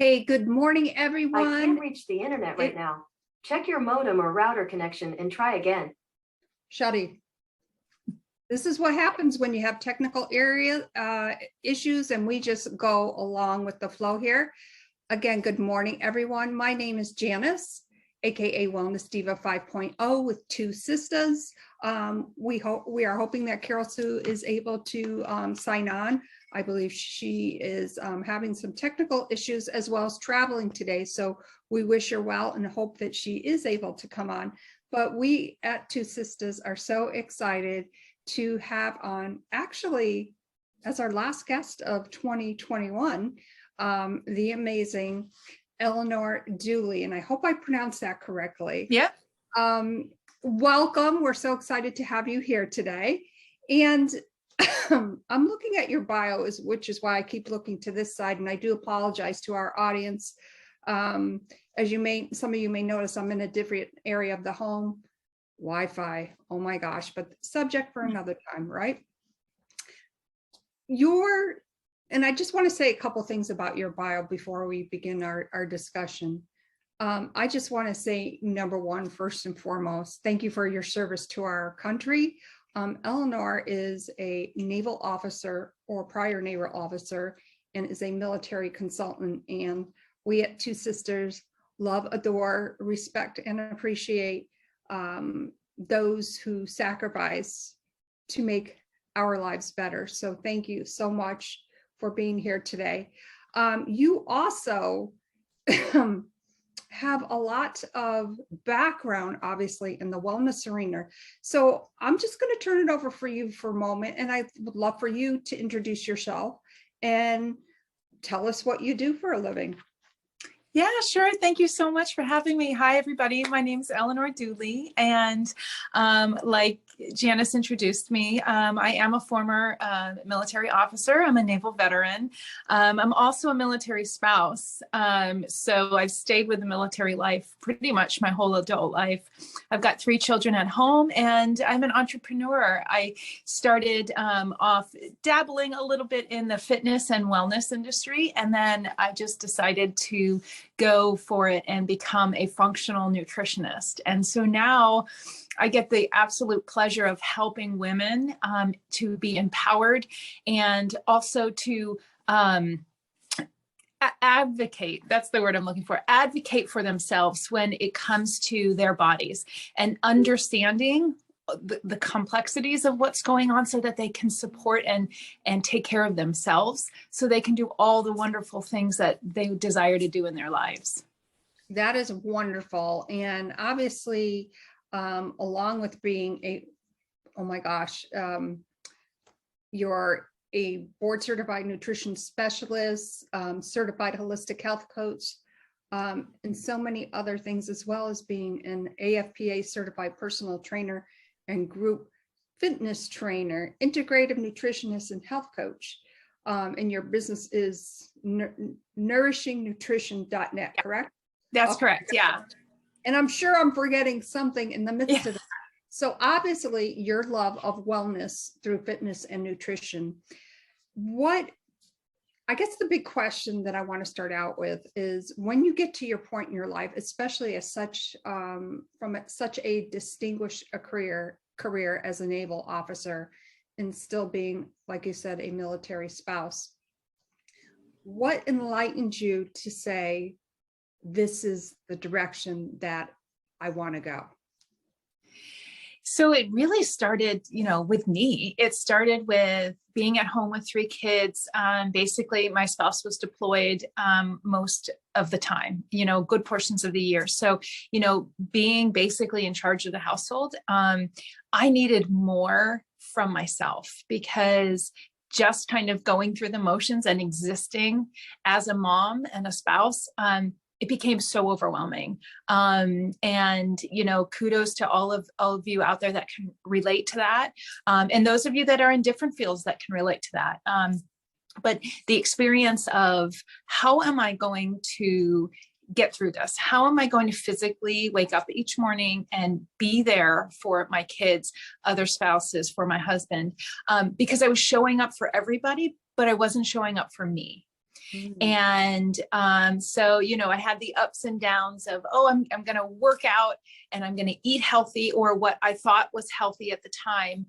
Hey, good morning, I everyone. can't reach the internet right now. Check your modem or router connection and try again. Shuddy. This is what happens when you have technical issues and we just go along with the flow here. Again, good morning, everyone. My name is Janice, aka Wellness Diva 5.0 with TwoSistas. We are hoping that Carol Sue is able to sign on. I believe she is having some technical issues as well as traveling today. So we wish her well and hope that she is able to come on. But we at TwoSistas are so excited to have on, actually, as our last guest of 2021, the amazing Eleanor Duelley, and I hope I pronounced that correctly. Yep. Welcome. We're so excited to have you here today. And I'm looking at your bio, which is why I keep looking to this side, and I do apologize to our audience. As some of you may notice, I'm in a different area of the home. Wi-Fi, oh my gosh, but subject for another time, right? And I just want to say a couple things about your bio before we begin our discussion. I just want to say, number one, first and foremost, thank you for your service to our country. Eleanor is a naval officer or prior naval officer and is a military consultant. And we at TwoSistas love, adore, respect, and appreciate those who sacrifice to make our lives better. So thank you so much for being here today. You also have a lot of background, obviously, in the wellness arena. So I'm just going to turn it over for you for a moment, and I would love for you to introduce yourself and tell us what you do for a living. Yeah, sure. Thank you so much for having me. Hi, everybody. My name is Eleanor Duelley, and like Janice introduced me, I am a former military officer. I'm a naval veteran. I'm also a military spouse. So I've stayed with the military life pretty much my whole adult life. I've got 3 children at home, and I'm an entrepreneur. I started off dabbling a little bit in the fitness and wellness industry, and then I just decided to go for it and become a functional nutritionist. And so now I get the absolute pleasure of helping women to be empowered and also to advocate, that's the word I'm looking for, advocate for themselves when it comes to their bodies and understanding the complexities of what's going on so that they can support and take care of themselves so they can do all the wonderful things that they desire to do in their lives. That is wonderful. And obviously, along with being you're a board certified nutrition specialist, certified holistic health coach, and so many other things, as well as being an AFPA certified personal trainer and group fitness trainer, integrative nutritionist, and health coach. And your business is nourishingnutrition.net, correct? That's correct, yeah. And I'm sure I'm forgetting something in the midst of that. So obviously your love of wellness through fitness and nutrition. I guess the big question that I want to start out with is, when you get to your point in your life, especially as such from such a distinguished career as a naval officer and still being, like you said, a military spouse, what enlightened you to say, this is the direction that I want to go? So it really started, with me. It started with being at home with 3 kids. Basically, my spouse was deployed most of the time, good portions of the year. So, being basically in charge of the household, I needed more from myself, because just kind of going through the motions and existing as a mom and a spouse, it became so overwhelming. And, kudos to all of you out there that can relate to that. And those of you that are in different fields that can relate to that. But the experience of, how am I going to get through this? How am I going to physically wake up each morning and be there for my kids, other spouses, for my husband? Because I was showing up for everybody, but I wasn't showing up for me. Mm. And so, I had the ups and downs of, oh, I'm going to work out and I'm going to eat healthy, or what I thought was healthy at the time.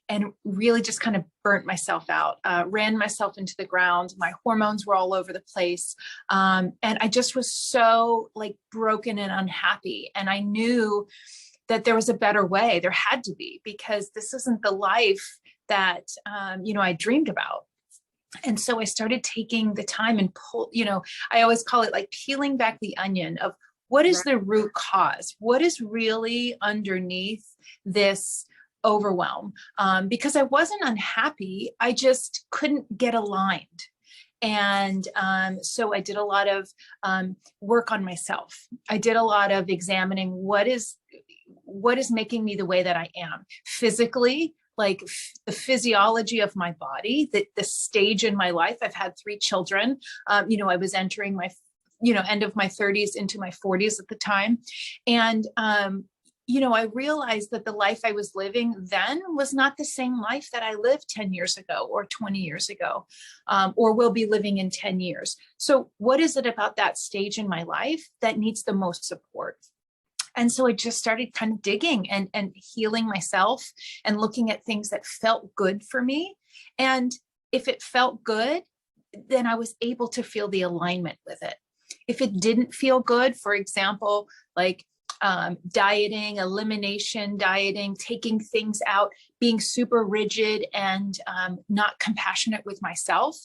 And really just kind of burnt myself out, ran myself into the ground. My hormones were all over the place. And I just was so like broken and unhappy. And I knew that there was a better way. There had to be, because this isn't the life that, I dreamed about. And so I started taking the time and I always call it like peeling back the onion of what is the root cause? What is really underneath this overwhelm? Because I wasn't unhappy. I just couldn't get aligned. And so I did a lot of work on myself. I did a lot of examining what is making me the way that I am physically, like the physiology of my body, the stage in my life. I've had 3 children. I was entering my, end of my 30s into my 40s at the time. And, I realized that the life I was living then was not the same life that I lived 10 years ago or 20 years ago, or will be living in 10 years. So what is it about that stage in my life that needs the most support? And so I just started kind of digging and healing myself and looking at things that felt good for me. And if it felt good, then I was able to feel the alignment with it. If it didn't feel good, for example, like dieting, elimination dieting, taking things out, being super rigid and not compassionate with myself,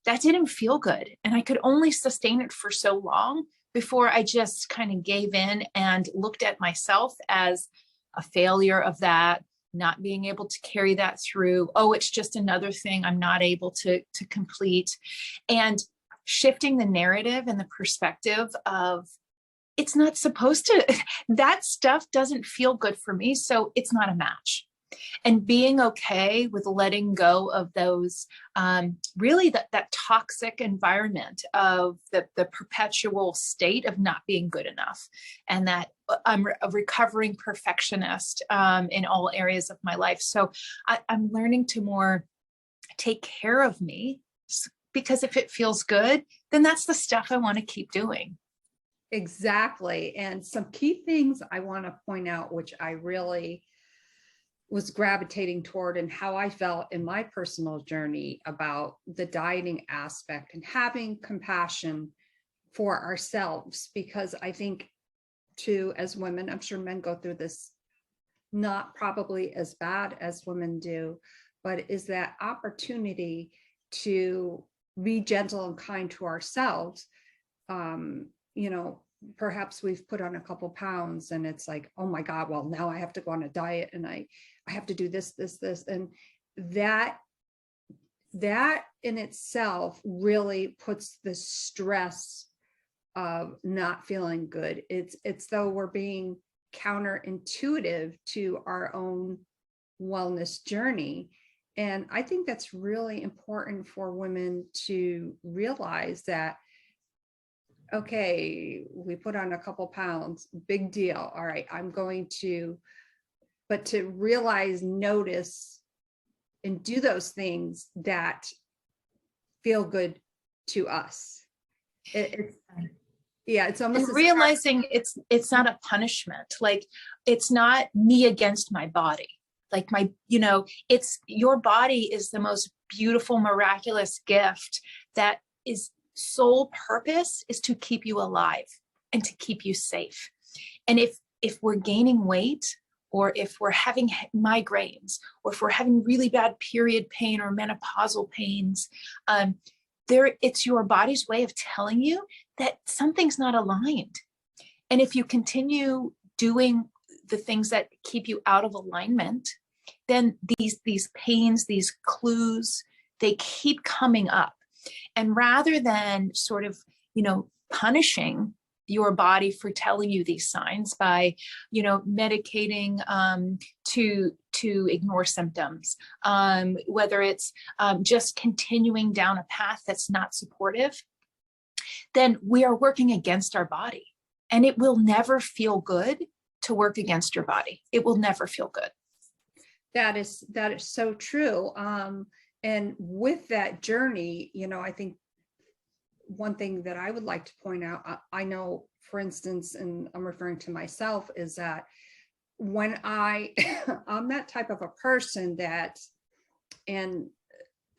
that didn't feel good. And I could only sustain it for so long before I just kind of gave in and looked at myself as a failure of that, not being able to carry that through. Oh, it's just another thing I'm not able to complete. And shifting the narrative and the perspective of, it's not supposed to, that stuff doesn't feel good for me, so it's not a match. And being okay with letting go of those, really that toxic environment of the perpetual state of not being good enough. And that I'm a recovering perfectionist in all areas of my life. So I'm learning to more take care of me, because if it feels good, then that's the stuff I want to keep doing. Exactly. And some key things I want to point out, which I really was gravitating toward, and how I felt in my personal journey about the dieting aspect and having compassion for ourselves. Because I think too, as women, I'm sure men go through this not probably as bad as women do, but is that opportunity to be gentle and kind to ourselves. Perhaps we've put on a couple pounds and it's like, oh my God, well, now I have to go on a diet and I have to do this. And that in itself really puts the stress of not feeling good. It's though we're being counterintuitive to our own wellness journey. And I think that's really important for women to realize that, okay, we put on a couple pounds, big deal. All right, but to realize, notice, and do those things that feel good to us. It's almost and realizing it's not a punishment. Like, it's not me against my body. Like it's your body is the most beautiful, miraculous gift that is sole purpose is to keep you alive and to keep you safe. And if we're gaining weight, or if we're having migraines, or if we're having really bad period pain or menopausal pains, it's your body's way of telling you that something's not aligned. And if you continue doing the things that keep you out of alignment, then these pains, these clues, they keep coming up. And rather than sort of, punishing your body for telling you these signs by, medicating to ignore symptoms, whether it's just continuing down a path that's not supportive, then we are working against our body. And it will never feel good to work against your body. It will never feel good. That is so true. And with that journey, I think one thing that I would like to point out, I know, for instance, and I'm referring to myself, is that when I'm that type of a person that, and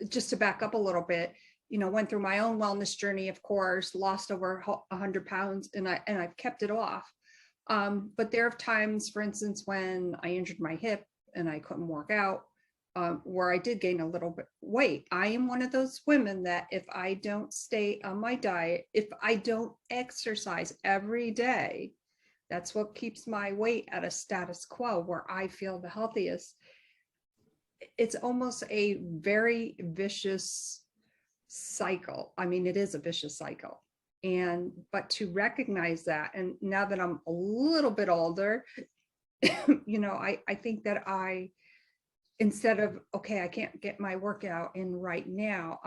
just to back up a little bit, went through my own wellness journey, of course, lost over 100 pounds, and I've kept it off. But there are times, for instance, when I injured my hip and I couldn't work out, where I did gain a little bit weight. I am one of those women that if I don't stay on my diet, if I don't exercise every day, that's what keeps my weight at a status quo where I feel the healthiest. It's almost a very vicious cycle. I mean, it is a vicious cycle. But to recognize that, and now that I'm a little bit older, I think that instead of, okay, I can't get my workout in right now,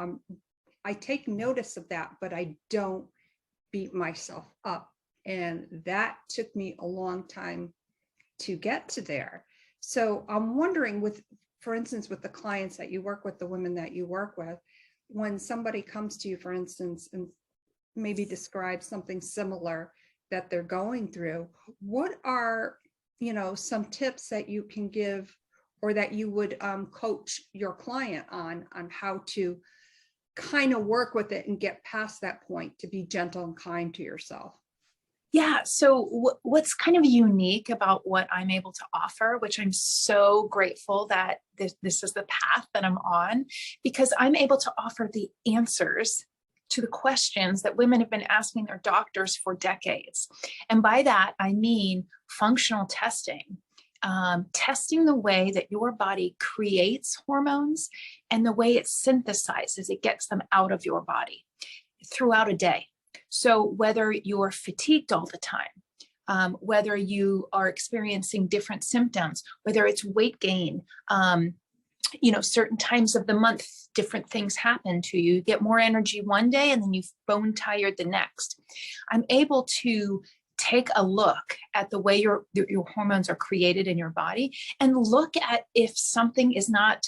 I take notice of that, but I don't beat myself up. And that took me a long time to get to there. So I'm wondering, for instance, with the clients that you work with, the women that you work with, when somebody comes to you, for instance, and maybe describe something similar that they're going through, what are, some tips that you can give, or that you would coach your client on how to kind of work with it and get past that point to be gentle and kind to yourself? Yeah. So what's kind of unique about what I'm able to offer, which I'm so grateful that this is the path that I'm on, because I'm able to offer the answers to the questions that women have been asking their doctors for decades. And by that, I mean functional testing. Testing the way that your body creates hormones and the way it synthesizes, it gets them out of your body throughout a day. So whether you're fatigued all the time, whether you are experiencing different symptoms, whether it's weight gain, certain times of the month, different things happen to you. You get more energy one day and then you bone tired the next. I'm able to take a look at the way your hormones are created in your body and look at if something is not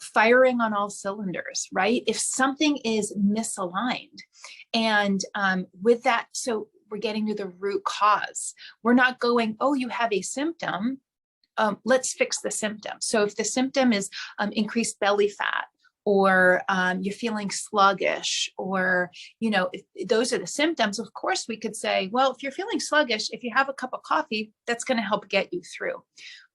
firing on all cylinders, right? If something is misaligned. And with that, so we're getting to the root cause. We're not going, oh, you have a symptom. Let's fix the symptom. So if the symptom is increased belly fat, or you're feeling sluggish, or, if those are the symptoms, of course, we could say, well, if you're feeling sluggish, if you have a cup of coffee, that's going to help get you through.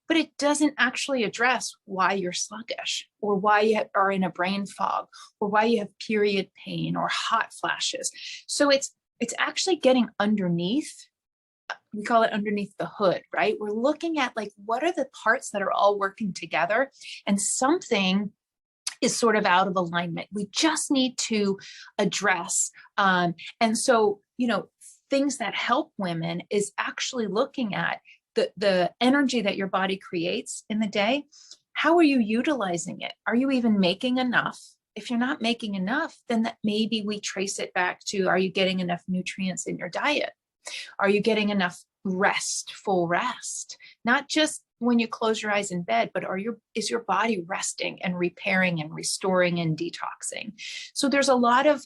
But it doesn't actually address why you're sluggish, or why you are in a brain fog, or why you have period pain or hot flashes. So it's actually getting underneath. We call it underneath the hood, right? We're looking at what are the parts that are all working together, and something is sort of out of alignment. We just need to address. And so, things that help women is actually looking at the energy that your body creates in the day. How are you utilizing it? Are you even making enough? If you're not making enough, then that maybe we trace it back to, are you getting enough nutrients in your diet? Are you getting enough rest, full rest? Not just when you close your eyes in bed, but is your body resting and repairing and restoring and detoxing? So there's a lot of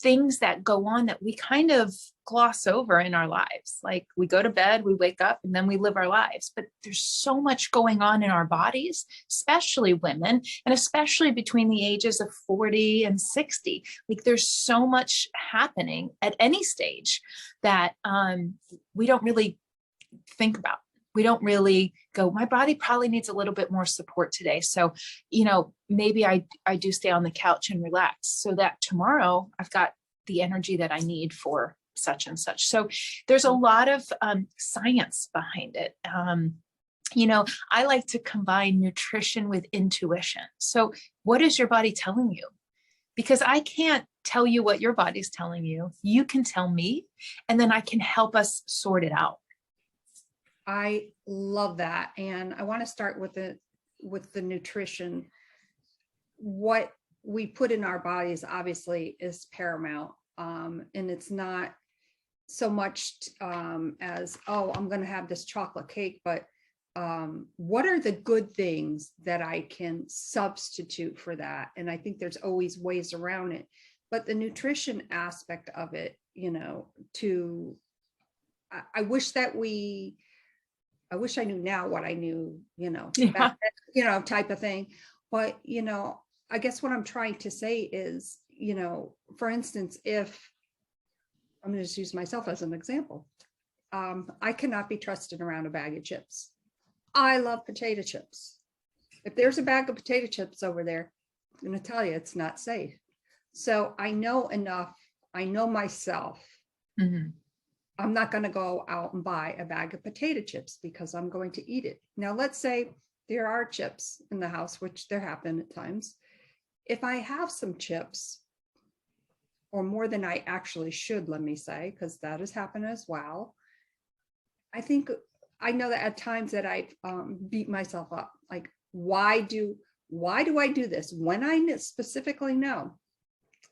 things that go on that we kind of gloss over in our lives. Like, we go to bed, we wake up, and then we live our lives. But there's so much going on in our bodies, especially women, and especially between the ages of 40 and 60. There's so much happening at any stage that we don't really think about. We don't really go, my body probably needs a little bit more support today. So, maybe I do stay on the couch and relax so that tomorrow I've got the energy that I need for such and such. So there's a lot of science behind it. I like to combine nutrition with intuition. So what is your body telling you? Because I can't tell you what your body's telling you. You can tell me, and then I can help us sort it out. I love that. And I want to start with the nutrition. What we put in our bodies obviously is paramount. And it's not so much as, oh, I'm going to have this chocolate cake, but what are the good things that I can substitute for that? And I think there's always ways around it. but the nutrition aspect of it, I wish that I wish I knew now what I knew, back then, type of thing. But, I guess what I'm trying to say is, for instance, if I'm going to just use myself as an example, I cannot be trusted around a bag of chips. I love potato chips. If there's a bag of potato chips over there, I'm going to tell you it's not safe. So I know enough. I know myself. Mm-hmm. I'm not going to go out and buy a bag of potato chips because I'm going to eat it. Now, let's say there are chips in the house, which there happen at times. If I have some chips, or more than I actually should, let me say, because that has happened as well, I know that at times that I beat myself up. Like, why do I do this when I specifically know?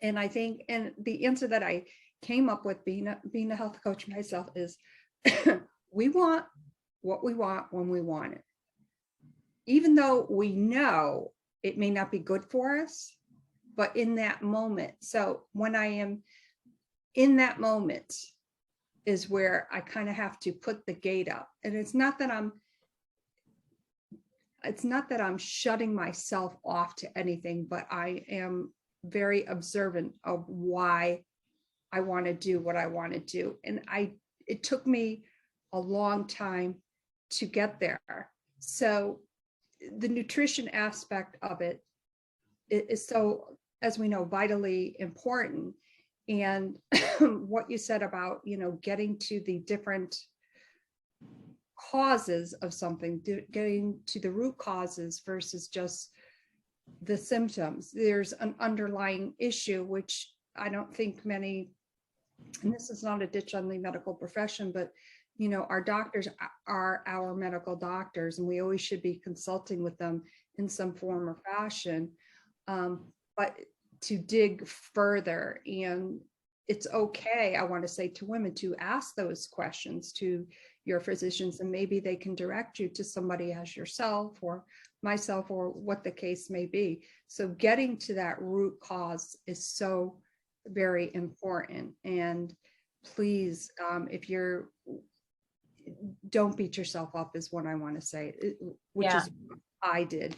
And I think, and the answer that I came up with being a health coach myself is we want what we want when we want it. Even though we know it may not be good for us, but in that moment. So when I am in that moment is where I kind of have to put the gate up. And it's not that I'm shutting myself off to anything, but I am very observant of why I want to do what I want to do. And it took me a long time to get there. So the nutrition aspect of it is so, as we know, vitally important. And what you said about, getting to the different causes of something, getting to the root causes versus just the symptoms. There's an underlying issue, which I don't think many, and this is not a ditch on the medical profession, but our doctors are our medical doctors, and we always should be consulting with them in some form or fashion. But to dig further, and it's okay, I want to say to women, to ask those questions to your physicians, and maybe they can direct you to somebody as yourself or myself or what the case may be. So getting to that root cause is so very important. And please, don't beat yourself up is what I want to say, which is what I did.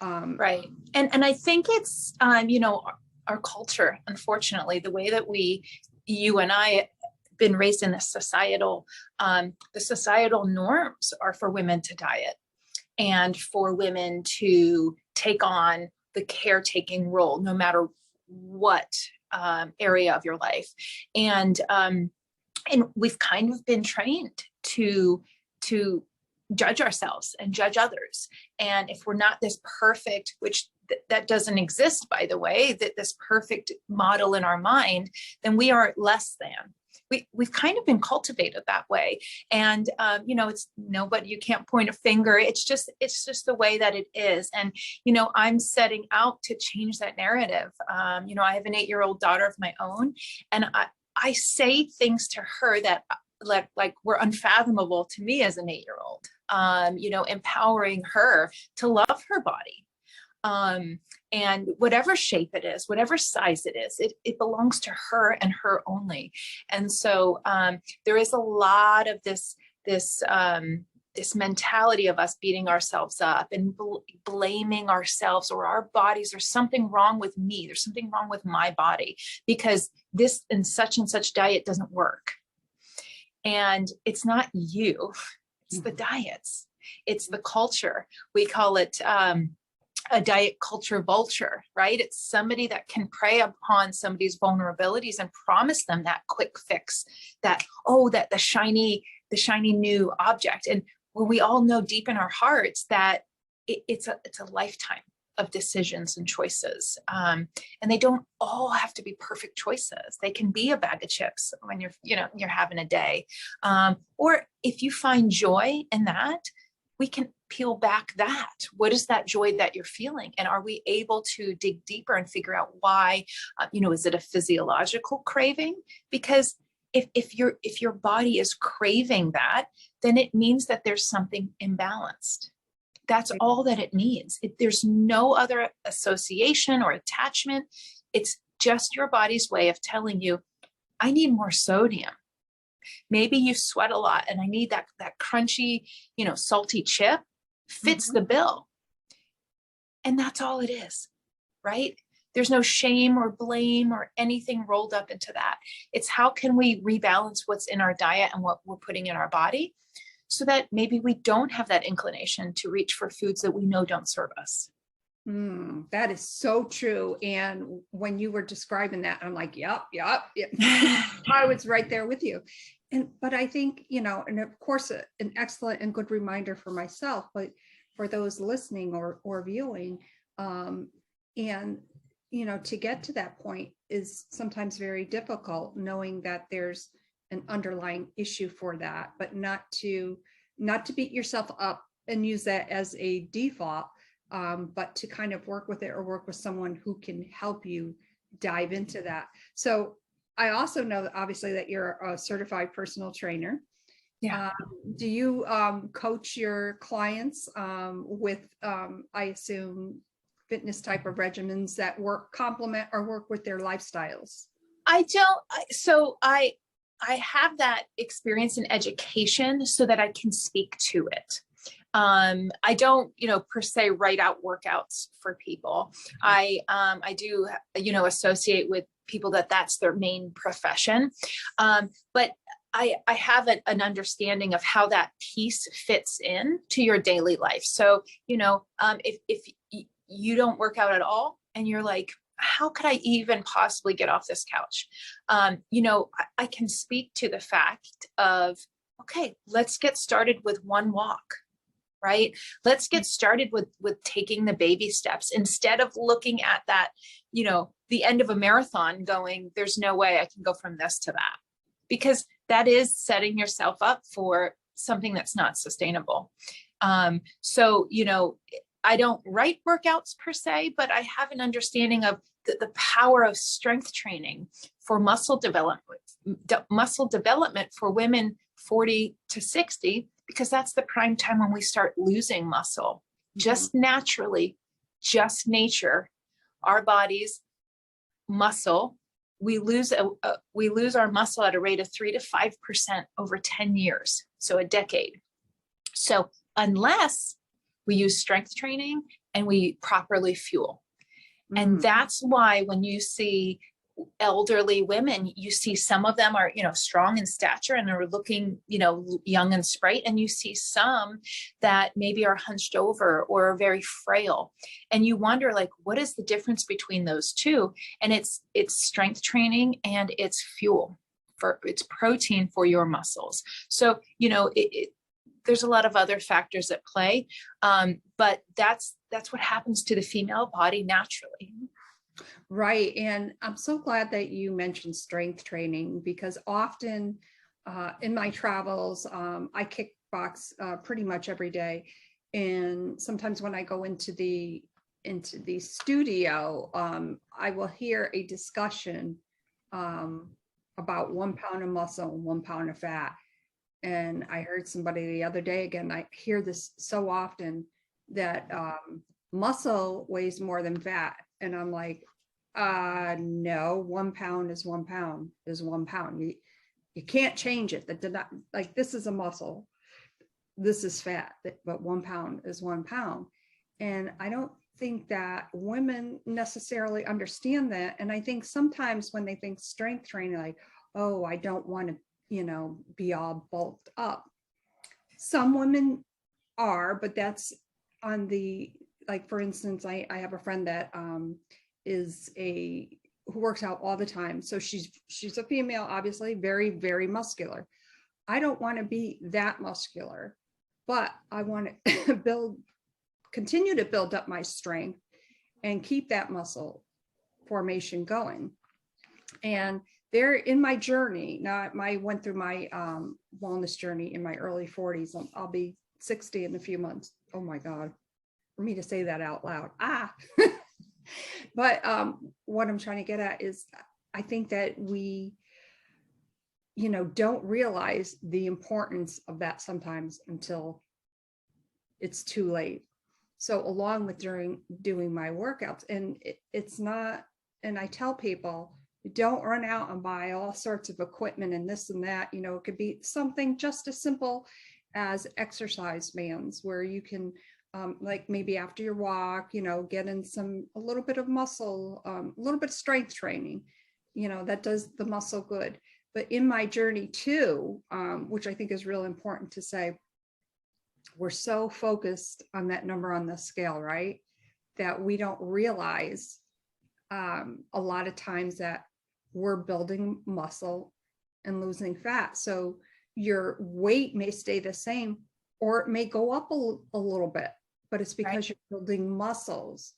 Right. And I think it's, our culture, unfortunately, the way that you and I been raised in the societal norms are for women to diet and for women to take on the caretaking role, no matter what area of your life. And we've kind of been trained to judge ourselves and judge others. And if we're not this perfect, which that doesn't exist, by the way, that this perfect model in our mind, then we are less than. We've kind of been cultivated that way. And, it's nobody, you can't point a finger. It's just the way that it is. And, I'm setting out to change that narrative. I have an 8-year-old daughter of my own, and I say things to her that like were unfathomable to me as an 8-year-old, empowering her to love her body. And whatever shape it is, whatever size it is, it belongs to her and her only. And so there is a lot of this mentality of us beating ourselves up and blaming ourselves or our bodies. There's something wrong with me. There's something wrong with my body because this and such diet doesn't work. And it's not you, it's the diets, it's the culture. We call it a diet culture vulture, right? It's somebody that can prey upon somebody's vulnerabilities and promise them that quick fix, that the shiny new object. And when we all know deep in our hearts that it's a lifetime of decisions and choices. And they don't all have to be perfect choices. They can be a bag of chips when you're having a day. Or if you find joy in that, we can peel back that. What is that joy that you're feeling? And are we able to dig deeper and figure out why, is it a physiological craving? Because if your body is craving that, then it means that there's something imbalanced. That's all that it needs. There's no other association or attachment. It's just your body's way of telling you, I need more sodium. Maybe you sweat a lot and I need that crunchy, salty chip. Fits the bill. And that's all it is, right? There's no shame or blame or anything rolled up into that. It's how can we rebalance what's in our diet and what we're putting in our body so that maybe we don't have that inclination to reach for foods that we know don't serve us. That is so true. And when you were describing that, I'm like, yep. I was right there with you. But I think, and of course, an excellent and good reminder for myself, but for those listening or viewing, and, to get to that point is sometimes very difficult, knowing that there's an underlying issue for that, but not to beat yourself up and use that as a default, but to kind of work with it or work with someone who can help you dive into that. So I also know that obviously that you're a certified personal trainer. Yeah. Do you coach your clients with, I assume, fitness type of regimens that complement or work with their lifestyles? I don't. So I have that experience in education so that I can speak to it. I don't, per se write out workouts for people. I do, associate with people that's their main profession. But I have an understanding of how that piece fits in to your daily life. So, if you don't work out at all and you're like, how could I even possibly get off this couch? I can speak to the fact of, okay, let's get started with one walk. Right? Let's get started with taking the baby steps instead of looking at that, the end of a marathon going, there's no way I can go from this to that, because that is setting yourself up for something that's not sustainable. So, I don't write workouts per se, but I have an understanding of the power of strength training for muscle development for women 40 to 60, because that's the prime time when we start losing muscle. Just naturally, just nature, our body's muscle, we lose our muscle at a rate of 3 to 5% over 10 years, so a decade. So unless we use strength training and we properly fuel. And that's why when you see elderly women, you see some of them are, strong in stature and are looking, young and sprite. And you see some that maybe are hunched over or are very frail. And you wonder, like, what is the difference between those two? And it's strength training and it's fuel it's protein for your muscles. So, there's a lot of other factors at play. But that's what happens to the female body naturally. Right. And I'm so glad that you mentioned strength training, because often in my travels, I kickbox pretty much every day. And sometimes when I go into the studio, I will hear a discussion about 1 pound of muscle and 1 pound of fat. And I heard somebody the other day, again, I hear this so often, that muscle weighs more than fat. And I'm like, no, 1 pound is 1 pound is 1 pound. You can't change it. That did not, like, this is a muscle, this is fat, but 1 pound is 1 pound. And I don't think that women necessarily understand that. And I think sometimes when they think strength training, like, oh, I don't want to, be all bulked up. Some women are, but that's on the, like, for instance, I have a friend that who works out all the time. So she's a female, obviously, very, very muscular. I don't want to be that muscular, but I want to continue to build up my strength and keep that muscle formation going. And there in my journey, now I went through my wellness journey in my early 40s. I'll be 60 in a few months. Oh my God, for me to say that out loud. But what I'm trying to get at is, I think that we, don't realize the importance of that sometimes until it's too late. So along with doing my workouts, and it's not and I tell people, don't run out and buy all sorts of equipment and this and that. You know, it could be something just as simple as exercise bands where you can, like maybe after your walk, you know, get in a little bit of muscle, a little bit of strength training, you know, that does the muscle good. But in my journey too, which I think is real important to say, we're so focused on that number on the scale, right? That we don't realize a lot of times that we're building muscle and losing fat. So your weight may stay the same or it may go up a little bit, but it's because you're building muscles.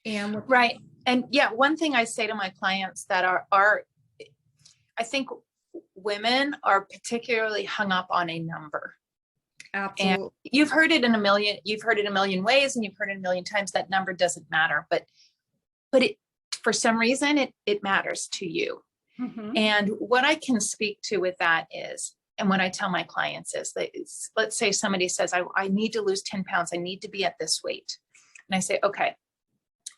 And right. And yeah, one thing I say to my clients that are I think women are particularly hung up on a number. Absolutely. And you've heard it a million ways, and you've heard it a million times. That number doesn't matter, but it, for some reason, it matters to you. Mm-hmm. And what I can speak to with that is, and what I tell my clients is that, let's say somebody says, I need to lose 10 pounds. I need to be at this weight. And I say, okay,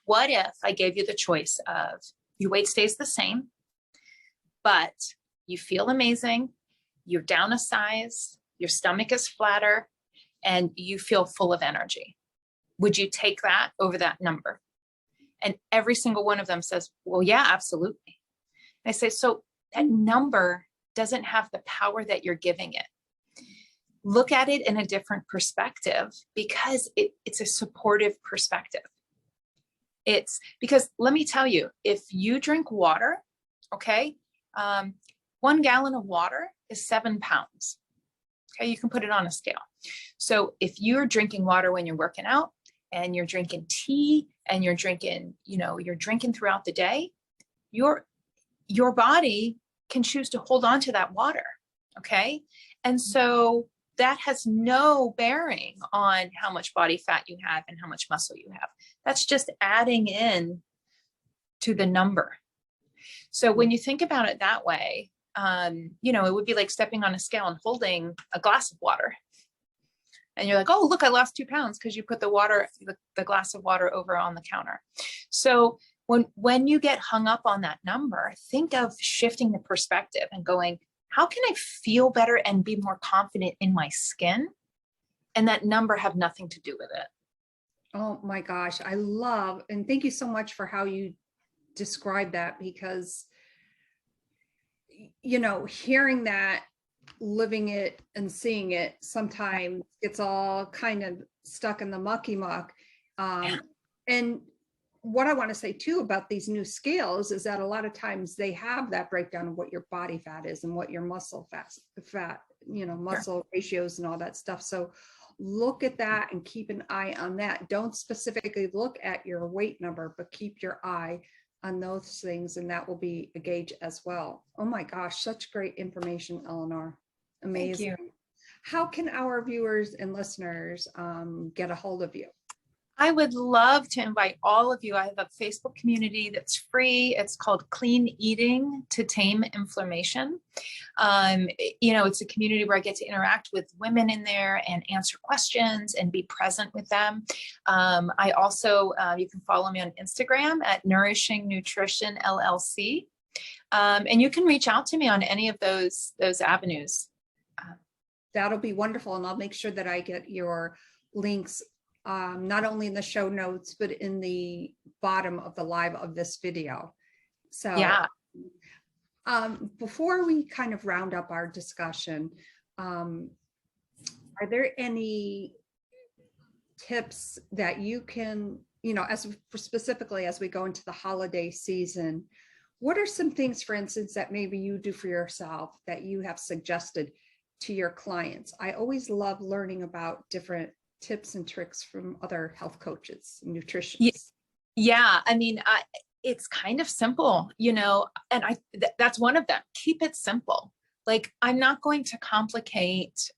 what if I gave you the choice of your weight stays the same, but you feel amazing, you're down a size, your stomach is flatter, and you feel full of energy? Would you take that over that number? And every single one of them says, well, yeah, absolutely. And I say, so that number doesn't have the power that you're giving it. Look at it in a different perspective, because it's a supportive perspective. It's because, let me tell you, if you drink water, okay, 1 gallon of water is 7 pounds. Okay, you can put it on a scale. So if you're drinking water when you're working out, and you're drinking tea, and you're drinking, you're drinking throughout the day, your body can choose to hold on to that water. Okay. And so that has no bearing on how much body fat you have and how much muscle you have. That's just adding in to the number. So when you think about it that way, it would be like stepping on a scale and holding a glass of water. And you're like, oh, look, I lost 2 pounds because you put the glass of water over on the counter. So when you get hung up on that number, think of shifting the perspective and going, how can I feel better and be more confident in my skin? And that number have nothing to do with it. Oh my gosh, I love, and thank you so much for how you describe that, because, hearing that, living it and seeing it, sometimes it's all kind of stuck in the mucky muck. And what I want to say too about these new scales is that a lot of times they have that breakdown of what your body fat is and what your muscle fat, muscle ratios and all that stuff. So look at that and keep an eye on that. Don't specifically look at your weight number, but keep your eye on those things, and that will be a gauge as well. Oh my gosh, such great information, Eleanor. Amazing. Thank you. How can our viewers and listeners get a hold of you? I would love to invite all of you. I have a Facebook community that's free. It's called Clean Eating to Tame Inflammation. It's a community where I get to interact with women in there and answer questions and be present with them. I also, you can follow me on Instagram at Nourishing Nutrition LLC. And you can reach out to me on any of those avenues. That'll be wonderful. And I'll make sure that I get your links not only in the show notes, but in the bottom of the live of this video. So yeah. Before we kind of round up our discussion, are there any tips that you can, specifically as we go into the holiday season, what are some things, for instance, that maybe you do for yourself that you have suggested to your clients? I always love learning about different tips and tricks from other health coaches and nutritionists. Yeah. I mean, it's kind of simple, and that's one of them. Keep it simple. Like, I'm not going to complicate,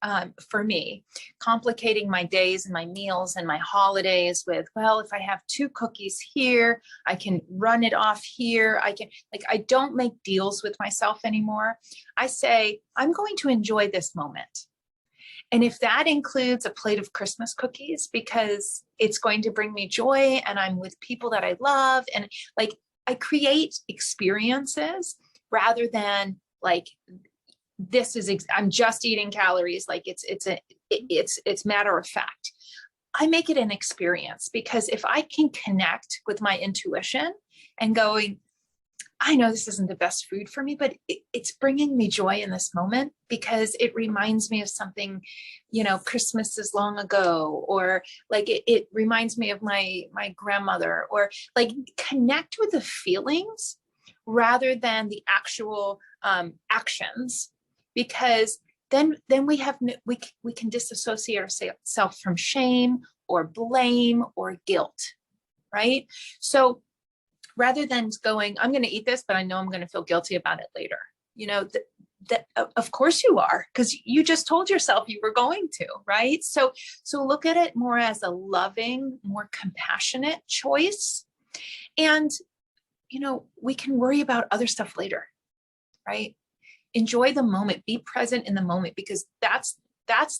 complicating my days and my meals and my holidays with, well, if I have 2 cookies here, I can run it off here. I don't make deals with myself anymore. I say, I'm going to enjoy this moment. And if that includes a plate of Christmas cookies, because it's going to bring me joy and I'm with people that I love, and I create experiences rather than like, I'm just eating calories. Like it's matter of fact. I make it an experience, because if I can connect with my intuition and going, I know this isn't the best food for me, but it's bringing me joy in this moment because it reminds me of something, Christmas is long ago, or like it reminds me of my grandmother, or like connect with the feelings rather than the actual actions, because then we can disassociate ourselves from shame or blame or guilt, right? So rather than going, I'm going to eat this, but I know I'm going to feel guilty about it later. Of course you are, because you just told yourself you were going to, right? So look at it more as a loving, more compassionate choice. And, we can worry about other stuff later, right? Enjoy the moment, be present in the moment, because that's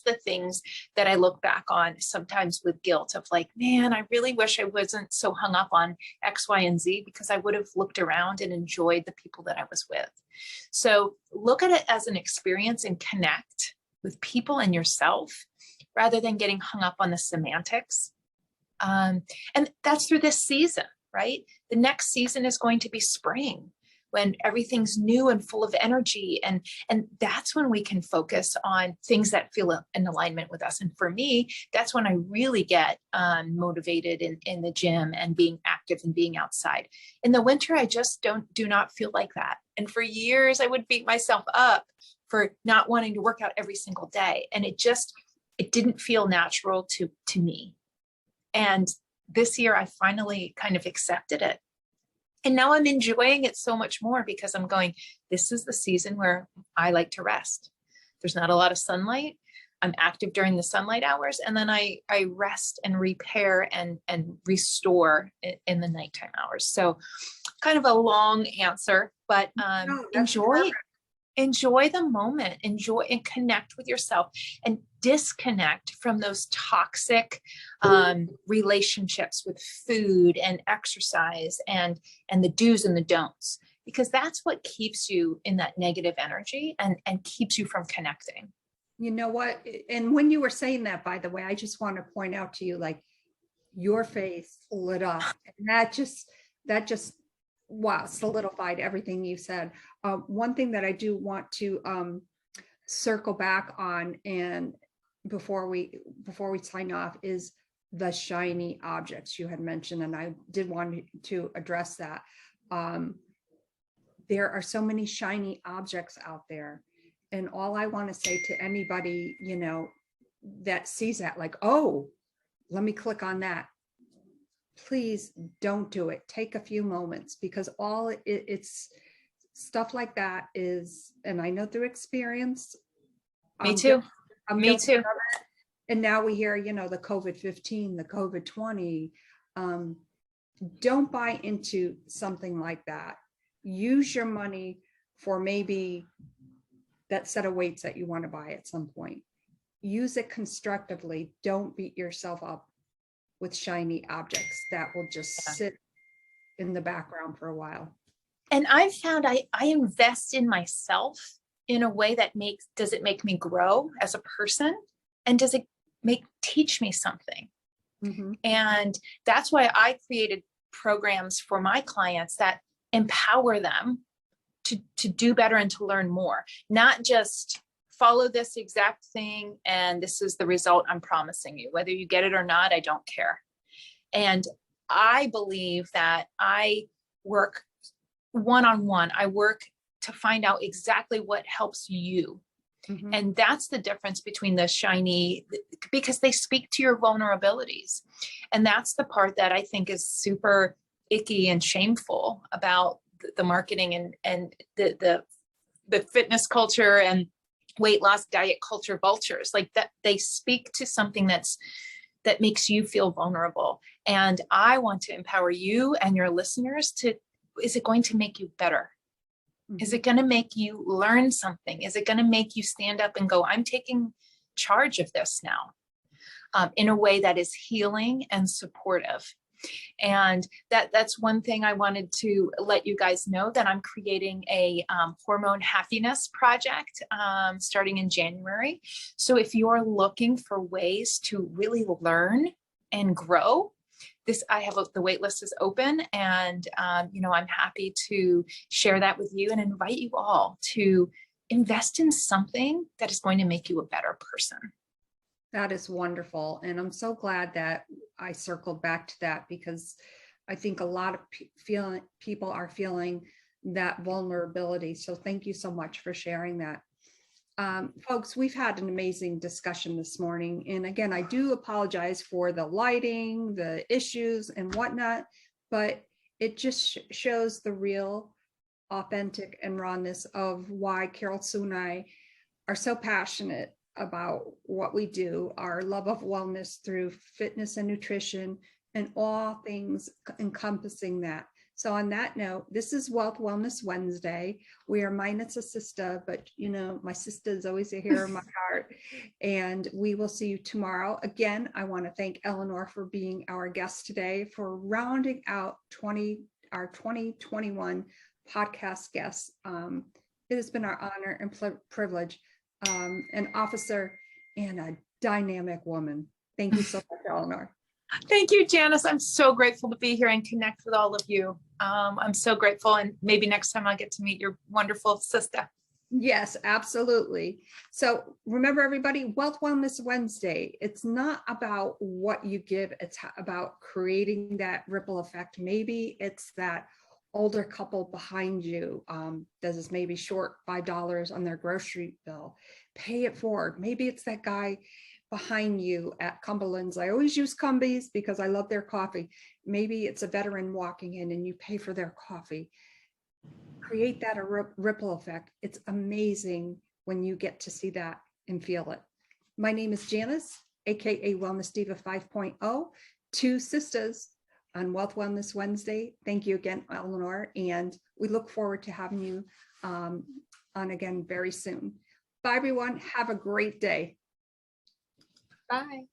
the things that I look back on sometimes with guilt of like, man, I really wish I wasn't so hung up on X, Y, and Z, because I would have looked around and enjoyed the people that I was with. So look at it as an experience and connect with people and yourself rather than getting hung up on the semantics. And that's through this season, right? The next season is going to be spring, when everything's new and full of energy. And that's when we can focus on things that feel in alignment with us. And for me, that's when I really get motivated in the gym and being active and being outside. In the winter, I just do not feel like that. And for years, I would beat myself up for not wanting to work out every single day. And it didn't feel natural to me. And this year, I finally kind of accepted it. And now I'm enjoying it so much more, because I'm going, this is the season where I like to rest. There's not a lot of sunlight. I'm active during the sunlight hours. And then I rest and repair and restore in the nighttime hours. So kind of a long answer, but enjoy the moment, enjoy and connect with yourself, and disconnect from those toxic relationships with food and exercise and the do's and the don'ts, because that's what keeps you in that negative energy and keeps you from connecting. You know what? And when you were saying that, by the way, I just want to point out to you, like, your face lit up, and that just wow, solidified everything you said. One thing that I do want to circle back on, and before we sign off, is the shiny objects you had mentioned, and I did want to address that. There are so many shiny objects out there, and all I want to say to anybody, that sees that, like, oh, let me click on that. Please don't do it. Take a few moments, because it's stuff like that is, and I know through experience. Me too. Me too. And now we hear, the COVID-15, the COVID-20. Don't buy into something like that. Use your money for maybe that set of weights that you want to buy at some point. Use it constructively. Don't beat yourself up with shiny objects that will just sit in the background for a while. And I've found I invest in myself in a way that does it make me grow as a person? And does it teach me something? Mm-hmm. And that's why I created programs for my clients that empower them to do better and to learn more, not just follow this exact thing and this is the result I'm promising you. Whether you get it or not, I don't care. And I believe that I work one-on-one. I work to find out exactly what helps you. Mm-hmm. And that's the difference between the shiny, because they speak to your vulnerabilities. And that's the part that I think is super icky and shameful about the marketing and the fitness culture and weight loss diet culture vultures, like that. They speak to something that makes you feel vulnerable. And I want to empower you and your listeners is it going to make you better? Mm-hmm. Is it going to make you learn something? Is it going to make you stand up and go, I'm taking charge of this now, in a way that is healing and supportive? And that's one thing I wanted to let you guys know, that I'm creating a hormone happiness project starting in January. So if you're looking for ways to really learn and grow, I have the wait list is open, and I'm happy to share that with you and invite you all to invest in something that is going to make you a better person. That is wonderful. And I'm so glad that I circled back to that, because I think a lot of people are feeling that vulnerability. So thank you so much for sharing that. Folks, we've had an amazing discussion this morning. And again, I do apologize for the lighting, the issues and whatnot, but it just shows the real, authentic and rawness of why Carol Sue and I are so passionate about what we do, our love of wellness through fitness and nutrition and all things encompassing that. So on that note, this is Wealth Wellness Wednesday. We are minus a sister, but my sister is always here in my heart. And we will see you tomorrow. Again, I want to thank Eleanor for being our guest today, for rounding out our 2021 podcast guests. It has been our honor and privilege. An officer and a dynamic woman. Thank you so much, Eleanor. Thank you, Janice. I'm so grateful to be here and connect with all of you. I'm so grateful, and maybe next time I'll get to meet your wonderful sister. Yes, absolutely. So remember, everybody, Wealth Wellness Wednesday. It's not about what you give. It's about creating that ripple effect. Maybe it's that older couple behind you that is maybe short $5 on their grocery bill. Pay it forward. Maybe it's that guy behind you at Cumberland's. I always use Cumbies because I love their coffee. Maybe it's a veteran walking in and you pay for their coffee. Create that ripple effect. It's amazing when you get to see that and feel it. My name is Janice, aka Wellness Diva 5.0, Two Sisters on Wealth Wellness Wednesday. Thank you again, Eleanor, and we look forward to having you on again very soon. Bye, everyone. Have a great day. Bye.